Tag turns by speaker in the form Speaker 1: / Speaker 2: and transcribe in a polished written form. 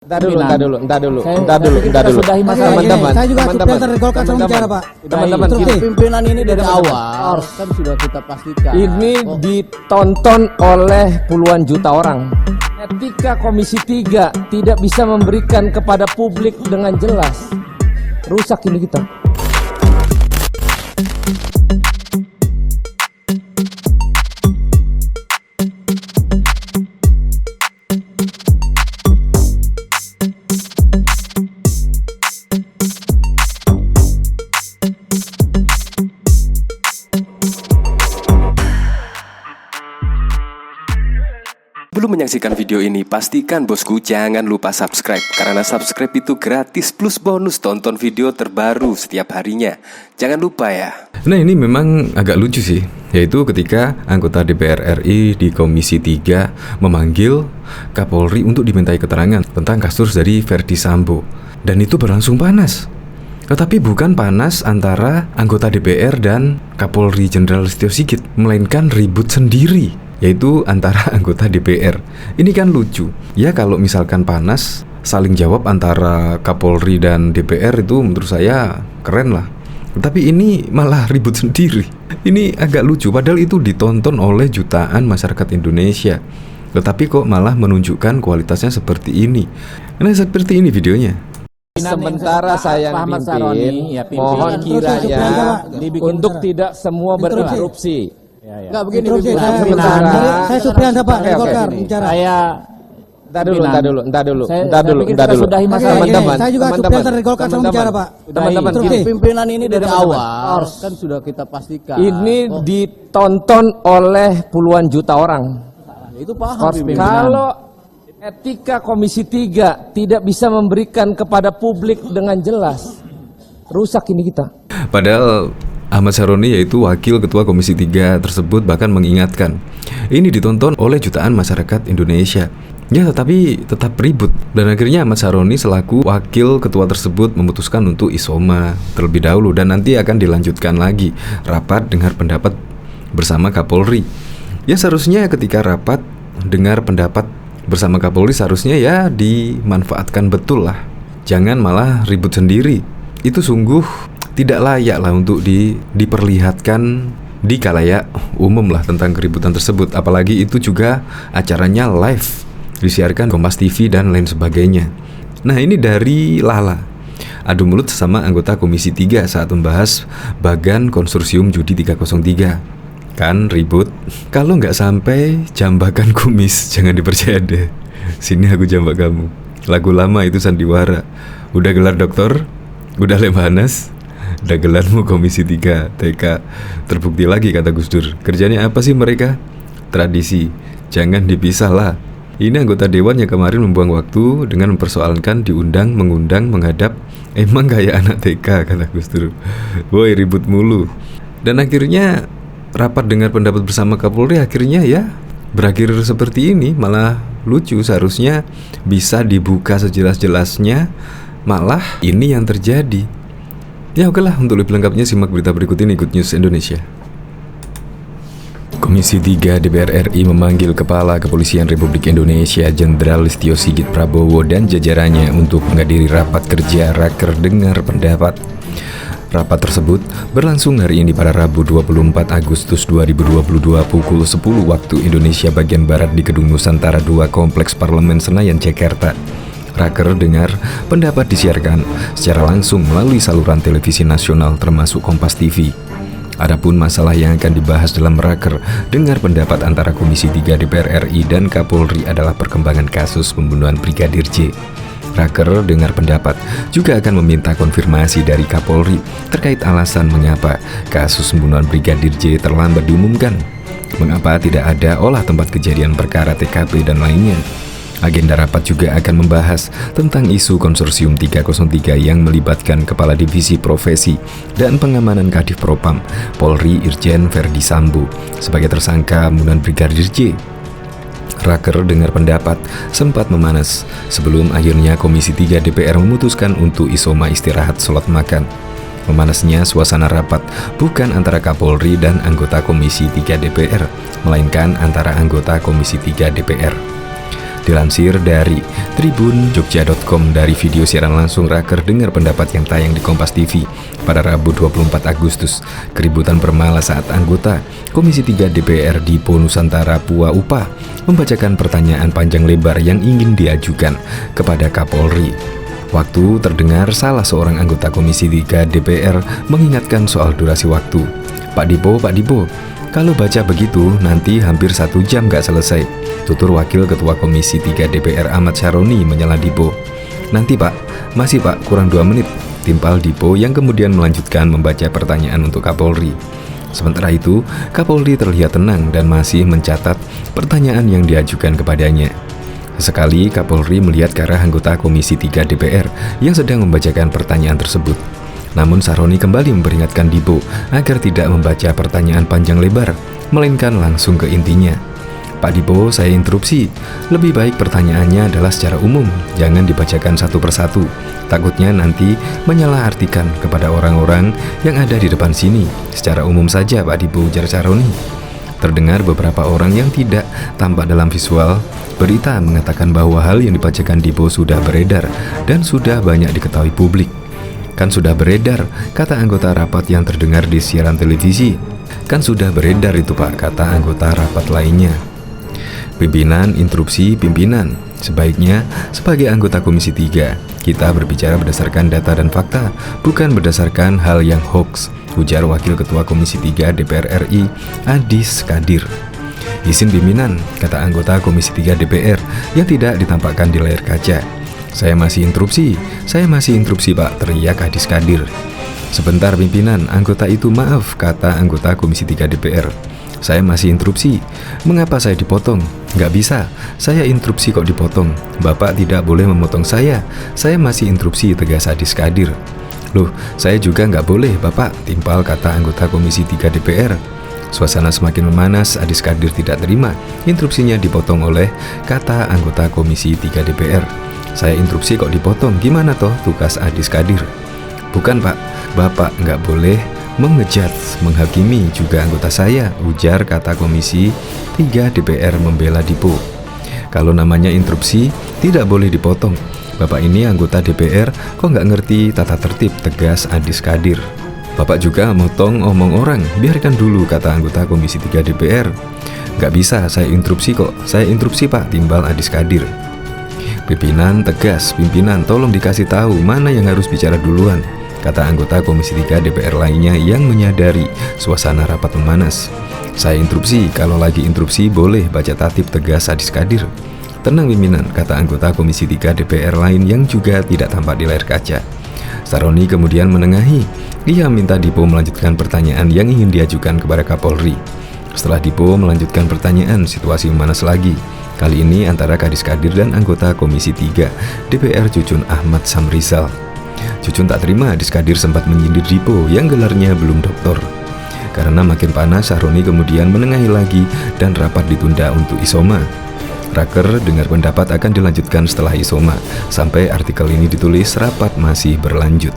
Speaker 1: Entar dulu.
Speaker 2: Sudahi masalah
Speaker 1: Teman-teman,
Speaker 2: saya juga supporter Golkar sama bicara, Pak.
Speaker 1: Teman-teman,
Speaker 3: pimpinan ini dari awal kan sudah kita pastikan.
Speaker 1: ini ditonton oleh puluhan juta orang. Etika Komisi 3 tidak bisa memberikan kepada publik dengan jelas. Rusak ini kita.
Speaker 4: Sebelum menyaksikan video ini, pastikan bosku jangan lupa subscribe. Karena subscribe itu gratis plus bonus tonton video terbaru setiap harinya. Jangan lupa ya.
Speaker 5: Nah, ini memang agak lucu sih, yaitu ketika anggota DPR RI di Komisi 3 memanggil Kapolri untuk dimintai keterangan tentang kasus dari Verdi Sambo. Dan itu berlangsung panas. Tetapi bukan panas antara anggota DPR dan Kapolri Jenderal Listio Sigit, melainkan ribut sendiri, yaitu antara anggota DPR. Ini kan lucu. Ya kalau misalkan panas, saling jawab antara Kapolri dan DPR itu menurut saya keren lah. Tapi ini malah ribut sendiri. Ini agak lucu, padahal itu ditonton oleh jutaan masyarakat Indonesia. Tetapi kok malah menunjukkan kualitasnya seperti ini. Nah, seperti ini videonya.
Speaker 1: Sementara saya mimpin, mohon kiranya untuk tidak semua berinterupsi.
Speaker 3: Enggak begini.
Speaker 2: Saya supir Anda, Pak, dari Golkar bicara.
Speaker 1: Entar dulu.
Speaker 2: Sudahi masalah
Speaker 1: Teman-teman,
Speaker 2: saya juga supir dari Golkar sama bicara, Pak.
Speaker 1: Teman-teman,
Speaker 3: Pimpinan ini dari awal kan sudah kita pastikan.
Speaker 1: ini ditonton oleh puluhan juta orang.
Speaker 3: Itu paham pimpinan.
Speaker 1: Kalau etika Komisi 3 tidak bisa memberikan kepada publik dengan jelas, rusak ini kita.
Speaker 5: Padahal Ahmad Syaroni, yaitu wakil ketua Komisi 3 tersebut, bahkan mengingatkan ini ditonton oleh jutaan masyarakat Indonesia. Ya, tetapi tetap ribut. Dan akhirnya Ahmad Syaroni selaku wakil ketua tersebut memutuskan untuk isoma terlebih dahulu. Dan nanti akan dilanjutkan lagi rapat dengar pendapat bersama Kapolri. Ya, seharusnya ketika rapat dengar pendapat bersama Kapolri seharusnya ya dimanfaatkan betul lah. Jangan malah ribut sendiri. Itu sungguh tidak layak lah untuk diperlihatkan di khalayak umum lah tentang keributan tersebut. Apalagi itu juga acaranya live, disiarkan Kompas TV dan lain sebagainya. Nah, ini dari Lala, adu mulut sesama anggota Komisi 3 saat membahas bagan konsorsium judi 303. Kan ribut, kalau nggak sampai jambakan kumis jangan dipercaya deh. Sini aku jambak kamu. Lagu lama itu sandiwara. Udah gelar doktor, udah Lemhanas, udah gelarmu Komisi 3 TK. Terbukti lagi kata Gus Dur. Kerjanya apa sih mereka? Tradisi, jangan dipisah lah. Ini anggota dewan yang kemarin membuang waktu dengan mempersoalkan diundang, mengundang, menghadap. Emang kayak anak TK kata Gus Dur. Woi, ribut mulu. Dan akhirnya rapat dengar pendapat bersama Kapolri akhirnya ya berakhir seperti ini. Malah lucu, seharusnya bisa dibuka sejelas-jelasnya, malah ini yang terjadi. Ya oke lah, untuk lebih lengkapnya simak berita berikut ini, Good News Indonesia. Komisi 3 DPR RI memanggil Kepala Kepolisian Republik Indonesia Jenderal Listio Sigit Prabowo dan jajarannya untuk menghadiri rapat kerja Raker Dengar Pendapat. Rapat tersebut berlangsung hari ini pada Rabu 24 Agustus 2022 pukul 10 waktu Indonesia bagian Barat di Gedung Nusantara 2 Kompleks Parlemen Senayan, Jakarta. Raker Dengar Pendapat disiarkan secara langsung melalui saluran televisi nasional termasuk Kompas TV. Adapun masalah yang akan dibahas dalam Raker Dengar Pendapat antara Komisi 3 DPR RI dan Kapolri adalah perkembangan kasus pembunuhan Brigadir J. Raker Dengar Pendapat juga akan meminta konfirmasi dari Kapolri terkait alasan mengapa kasus pembunuhan Brigadir J terlambat diumumkan, mengapa tidak ada olah tempat kejadian perkara TKP dan lainnya. Agenda rapat juga akan membahas tentang isu konsorsium 303 yang melibatkan Kepala Divisi Profesi dan Pengamanan Kadif Propam Polri Irjen Verdi Sambo sebagai tersangka pembunuhan Brigadir J. Raker Dengar Pendapat sempat memanas sebelum akhirnya Komisi 3 DPR memutuskan untuk isoma istirahat sholat makan. Memanasnya suasana rapat bukan antara Kapolri dan anggota Komisi 3 DPR, melainkan antara anggota Komisi 3 DPR. Dilansir dari tribunjogja.com dari video siaran langsung Raker Dengar Pendapat yang tayang di Kompas TV pada Rabu 24 Agustus, keributan bermala saat anggota Komisi 3 DPR Dipo Nusantara Pua Upah membacakan pertanyaan panjang lebar yang ingin diajukan kepada Kapolri. Waktu terdengar salah seorang anggota Komisi 3 DPR mengingatkan soal durasi waktu. Pak Dipo, kalau baca begitu nanti hampir 1 jam gak selesai, tutur Wakil Ketua Komisi 3 DPR Ahmad Syaroni menyela Dipo. Nanti Pak, masih Pak, kurang 2 menit, timpal Dipo yang kemudian melanjutkan membaca pertanyaan untuk Kapolri. Sementara itu, Kapolri terlihat tenang dan masih mencatat pertanyaan yang diajukan kepadanya. Sekali Kapolri melihat ke arah anggota Komisi 3 DPR yang sedang membacakan pertanyaan tersebut. Namun Syaroni kembali memperingatkan Dipo agar tidak membaca pertanyaan panjang lebar, melainkan langsung ke intinya. Pak Dipo, saya interupsi. Lebih baik pertanyaannya adalah secara umum, jangan dibacakan satu persatu. Takutnya nanti menyalahartikan kepada orang-orang yang ada di depan sini. Secara umum saja Pak Dipo, ujar Syaroni. Terdengar beberapa orang yang tidak tampak dalam visual berita mengatakan bahwa hal yang dibacakan Dipo sudah beredar dan sudah banyak diketahui publik. Kan sudah beredar, kata anggota rapat yang terdengar di siaran televisi. Kan sudah beredar itu Pak, kata anggota rapat lainnya. Pimpinan interupsi pimpinan. Sebaiknya sebagai anggota Komisi 3, kita berbicara berdasarkan data dan fakta, bukan berdasarkan hal yang hoax, ujar Wakil Ketua Komisi 3 DPR RI Adis Kadir. Izin pimpinan, kata anggota Komisi 3 DPR yang tidak ditampakkan di layar kaca. Saya masih interupsi Pak, teriak Adis Kadir. Sebentar pimpinan, anggota itu maaf, kata anggota Komisi 3 DPR. Saya masih interupsi. Mengapa saya dipotong? Nggak bisa, saya interupsi kok dipotong. Bapak tidak boleh memotong saya masih interupsi, tegas Adis Kadir. Loh, saya juga nggak boleh Bapak, timpal kata anggota Komisi 3 DPR. Suasana semakin memanas, Adis Kadir tidak terima interupsinya dipotong oleh kata anggota Komisi 3 DPR. Saya interupsi kok dipotong, gimana toh, tugas Adis Kadir. Bukan Pak, Bapak nggak boleh mengejat, menghakimi juga anggota saya, ujar kata Komisi 3 DPR membela Dipo. Kalau namanya interupsi, tidak boleh dipotong. Bapak ini anggota DPR, kok nggak ngerti tata tertib, tegas Adis Kadir. Bapak juga motong omong orang, biarkan dulu, kata anggota Komisi 3 DPR. Nggak bisa, saya interupsi kok, saya interupsi Pak, timbal Adis Kadir. Pimpinan tegas, pimpinan tolong dikasih tahu mana yang harus bicara duluan, kata anggota Komisi 3 DPR lainnya yang menyadari suasana rapat memanas. Saya interupsi, kalau lagi interupsi boleh baca tatip, tegas Adis Kadir. Tenang pimpinan, kata anggota Komisi 3 DPR lain yang juga tidak tampak di layar kaca. Syaroni kemudian menengahi. Ia minta Dipo melanjutkan pertanyaan yang ingin diajukan kepada Kapolri. Setelah Dipo melanjutkan pertanyaan, situasi memanas lagi. Kali ini antara Kadis Kadir dan anggota Komisi 3 DPR Cucun Ahmad Samrizal. Cucun tak terima Adis Kadir sempat menyindir Dipo yang gelarnya belum doktor. Karena makin panas, Syaroni kemudian menengahi lagi dan rapat ditunda untuk isoma. Raker Dengar Pendapat akan dilanjutkan setelah isoma. Sampai artikel ini ditulis, rapat masih berlanjut.